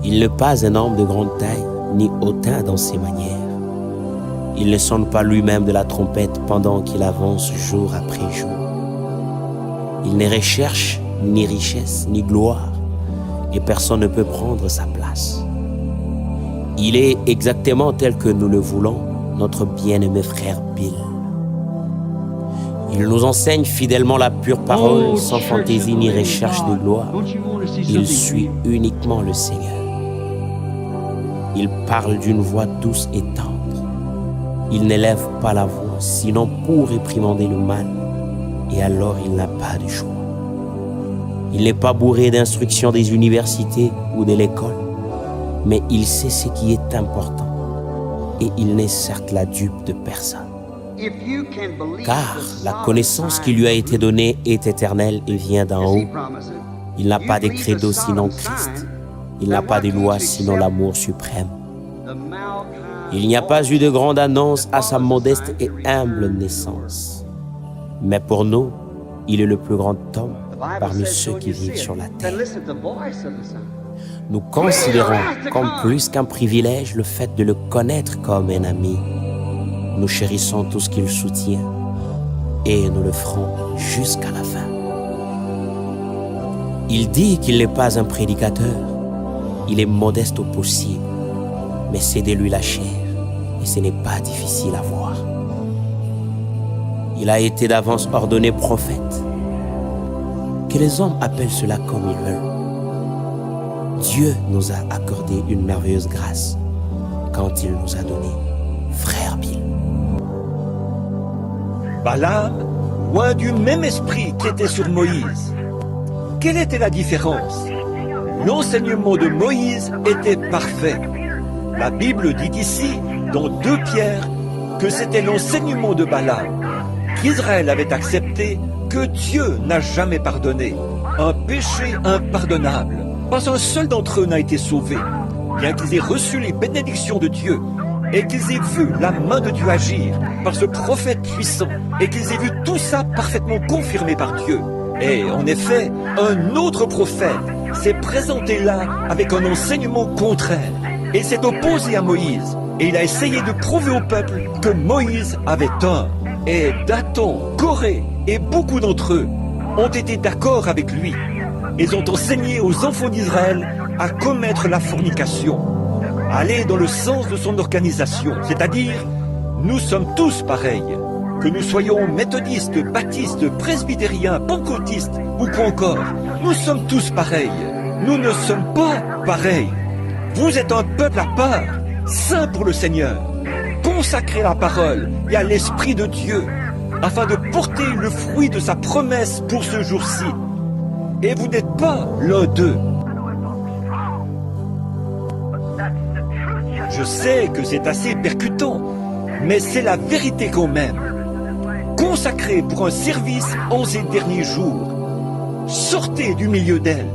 Il n'est pas un homme de grande taille, ni hautain dans ses manières. Il ne sonne pas lui-même de la trompette pendant qu'il avance jour après jour. Il ne recherche ni richesse, ni gloire, et personne ne peut prendre sa place. Il est exactement tel que nous le voulons, notre bien-aimé frère Bill. Il nous enseigne fidèlement la pure parole, sans fantaisie ni recherche de gloire. Il suit uniquement le Seigneur. Il parle d'une voix douce et tendre. Il n'élève pas la voix, sinon pour réprimander le mal, et alors il n'a pas de choix. Il n'est pas bourré d'instructions des universités ou de l'école, mais il sait ce qui est important, et il n'est certes la dupe de personne. Car la connaissance qui lui a été donnée est éternelle et vient d'en haut. Il n'a pas de credo sinon Christ. Il n'a pas de loi sinon l'amour suprême. Il n'y a pas eu de grande annonce à sa modeste et humble naissance. Mais pour nous, il est le plus grand homme parmi ceux qui vivent sur la terre. Nous considérons comme plus qu'un privilège le fait de le connaître comme un ami. Nous chérissons tout ce qu'il soutient et nous le ferons jusqu'à la fin. Il dit qu'il n'est pas un prédicateur, il est modeste au possible, mais c'est de lui la chair et ce n'est pas difficile à voir. Il a été d'avance ordonné prophète. Que les hommes appellent cela comme ils veulent. Dieu nous a accordé une merveilleuse grâce quand il nous a donné frère Bill. Balaam, loin du même esprit qui était sur Moïse. Quelle était la différence? L'enseignement de Moïse était parfait. La Bible dit ici, dans 2 Pierre, que c'était l'enseignement de Balaam, qu'Israël avait accepté, que Dieu n'a jamais pardonné. Un péché impardonnable. Pas un seul d'entre eux n'a été sauvé, bien qu'ils aient reçu les bénédictions de Dieu, et qu'ils aient vu la main de Dieu agir par ce prophète puissant, et qu'ils aient vu tout ça parfaitement confirmé par Dieu. Et en effet, un autre prophète s'est présenté là avec un enseignement contraire, et s'est opposé à Moïse, et il a essayé de prouver au peuple que Moïse avait tort. Et Dathan, Corée et beaucoup d'entre eux ont été d'accord avec lui. Ils ont enseigné aux enfants d'Israël à commettre la fornication, aller dans le sens de son organisation, c'est-à-dire nous sommes tous pareils, que nous soyons méthodistes, baptistes, presbytériens, pentecôtistes ou quoi encore, nous sommes tous pareils. Nous ne sommes pas pareils. Vous êtes un peuple à part, saint pour le Seigneur, consacré à la parole et à l'Esprit de Dieu, afin de porter le fruit de sa promesse pour ce jour-ci. Et vous n'êtes pas l'un d'eux. Je sais que c'est assez percutant, mais c'est la vérité quand même. Consacré pour un service en ces derniers jours, sortez du milieu d'elle.